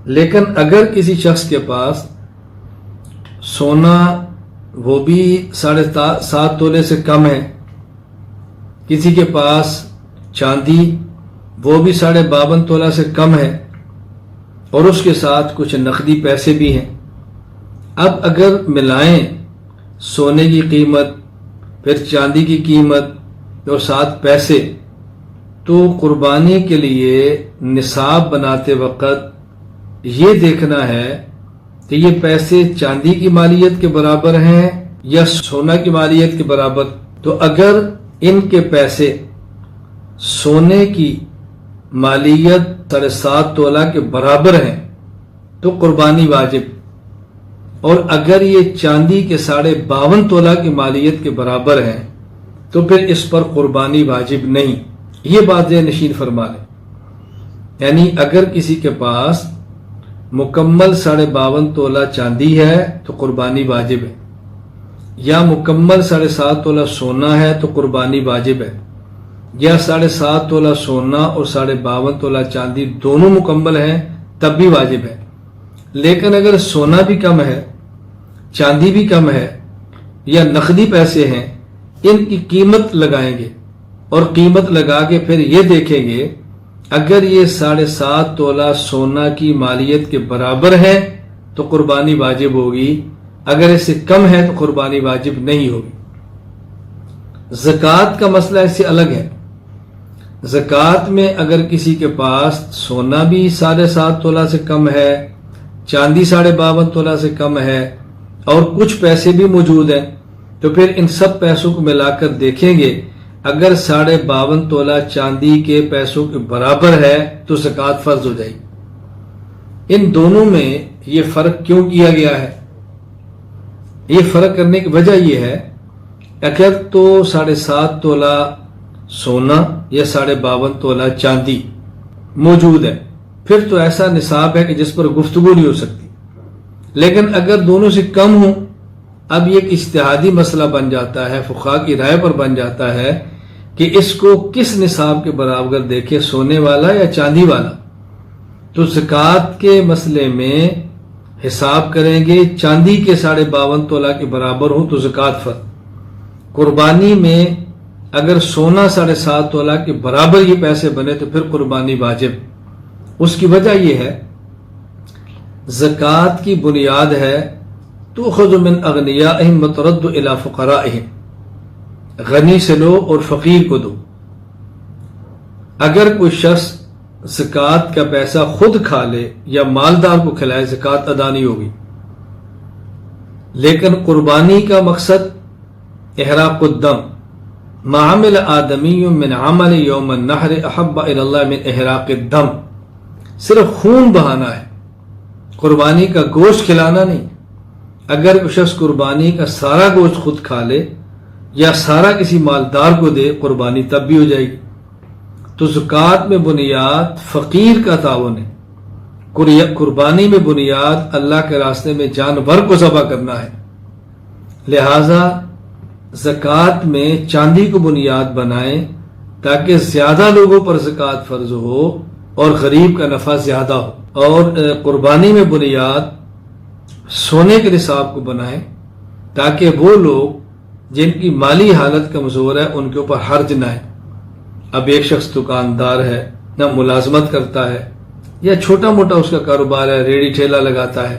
لیکن اگر کسی شخص کے پاس سونا وہ بھی 7.5 تولے سے کم ہے، کسی کے پاس چاندی وہ بھی 52.5 تولہ سے کم ہے، اور اس کے ساتھ کچھ نقدی پیسے بھی ہیں، اب اگر ملائیں سونے کی قیمت پھر چاندی کی قیمت اور ساتھ پیسے، تو قربانی کے لیے نصاب بناتے وقت یہ دیکھنا ہے کہ یہ پیسے چاندی کی مالیت کے برابر ہیں یا سونا کی مالیت کے برابر۔ تو اگر ان کے پیسے سونے کی مالیت 7.5 تولہ کے برابر ہیں تو قربانی واجب، اور اگر یہ چاندی کے 52.5 تولہ کی مالیت کے برابر ہیں تو پھر اس پر قربانی واجب نہیں۔ یہ بات ذہن نشین فرما لیں، یعنی اگر کسی کے پاس مکمل 52.5 تولہ چاندی ہے تو قربانی واجب ہے، یا مکمل 7.5 تولہ سونا ہے تو قربانی واجب ہے، یا 7.5 تولہ سونا اور 52.5 تولہ چاندی دونوں مکمل ہیں تب بھی واجب ہے۔ لیکن اگر سونا بھی کم ہے، چاندی بھی کم ہے، یا نقدی پیسے ہیں، ان کی قیمت لگائیں گے، اور قیمت لگا کے پھر یہ دیکھیں گے اگر یہ 7.5 تولہ سونا کی مالیت کے برابر ہے تو قربانی واجب ہوگی، اگر اس سے کم ہے تو قربانی واجب نہیں ہوگی۔ زکوٰۃ کا مسئلہ اس سے الگ ہے۔ زکوٰۃ میں اگر کسی کے پاس سونا بھی 7.5 تولہ سے کم ہے، چاندی 52.5 تولہ سے کم ہے، اور کچھ پیسے بھی موجود ہیں، تو پھر ان سب پیسوں کو ملا کر دیکھیں گے اگر 52.5 تولہ چاندی کے پیسوں کے برابر ہے تو زکوٰۃ فرض ہو جائے گی۔ ان دونوں میں یہ فرق کیوں کیا گیا ہے؟ یہ فرق کرنے کی وجہ یہ ہے اگر تو 7.5 تولہ سونا یا 52.5 تولہ چاندی موجود ہے پھر تو ایسا نصاب ہے کہ جس پر گفتگو نہیں ہو سکتی، لیکن اگر دونوں سے کم ہوں، اب یہ ایک اجتہادی مسئلہ بن جاتا ہے، فقہاء کی رائے پر بن جاتا ہے کہ اس کو کس نصاب کے برابر دیکھے، سونے والا یا چاندی والا۔ تو زکوٰۃ کے مسئلے میں حساب کریں گے چاندی کے 52.5 تولہ کے برابر ہوں تو زکوٰۃ فرض۔ قربانی میں اگر سونا 7.5 تولہ کے برابر یہ پیسے بنے تو پھر قربانی واجب۔ اس کی وجہ یہ ہے زکوٰۃ کی بنیاد ہے تؤخذ من اغنیائہم وترد الی فقرائہم، غنی سے لو اور فقیر کو دو۔ اگر کوئی شخص زکوٰۃ کا پیسہ خود کھا لے یا مالدار کو کھلائے زکوٰۃ ادا نہیں ہوگی، لیکن قربانی کا مقصد احراق الدم، ما عمل آدمی من عمل یوم النحر احب الی اللہ من احراق الدم، صرف خون بہانا ہے، قربانی کا گوشت کھلانا نہیں۔ اگر کوئی شخص قربانی کا سارا گوشت خود کھا لے یا سارا کسی مالدار کو دے قربانی تب بھی ہو جائے گی۔ تو زکوٰۃ میں بنیاد فقیر کا تعاون ہے، قربانی میں بنیاد اللہ کے راستے میں جانور کو ذبح کرنا ہے، لہذا زکوٰۃ میں چاندی کو بنیاد بنائیں تاکہ زیادہ لوگوں پر زکوٰۃ فرض ہو اور غریب کا نفع زیادہ ہو، اور قربانی میں بنیاد سونے کے نصاب کو بنائیں تاکہ وہ لوگ جن کی مالی حالت کمزور ہے ان کے اوپر حرج نہ ہے۔ اب ایک شخص دکاندار ہے، نہ ملازمت کرتا ہے، یا چھوٹا موٹا اس کا کاروبار ہے، ریڑھی ٹھیلا لگاتا ہے،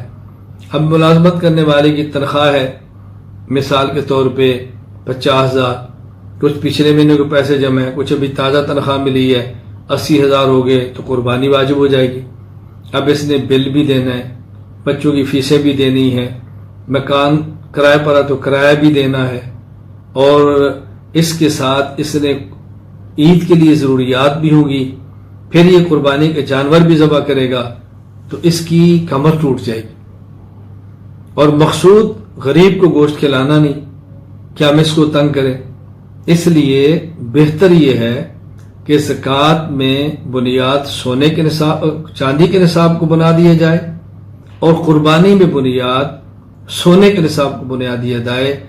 اب ملازمت کرنے والے کی تنخواہ ہے مثال کے طور پہ 50,000، کچھ پچھلے مہینے کو پیسے جمع ہیں، کچھ ابھی تازہ تنخواہ ملی ہے 80,000 ہو گئے تو قربانی واجب ہو جائے گی۔ اب اس نے بل بھی دینا ہے، بچوں کی فیسیں بھی دینی ہے، مکان کرائے پر ہے تو کرایہ بھی دینا ہے، اور اس کے ساتھ اس نے عید کے لیے ضروریات بھی ہوں گی، پھر یہ قربانی کے جانور بھی ذبح کرے گا تو اس کی کمر ٹوٹ جائے گی۔ اور مقصود غریب کو گوشت کھلانا نہیں کہ ہم اس کو تنگ کریں، اس لیے بہتر یہ ہے کہ زکوٰۃ میں بنیاد سونے کے نصاب، چاندی کے نصاب کو بنا دیا جائے، اور قربانی میں بنیاد سونے کے نصاب کو بنیاد دیا جائے۔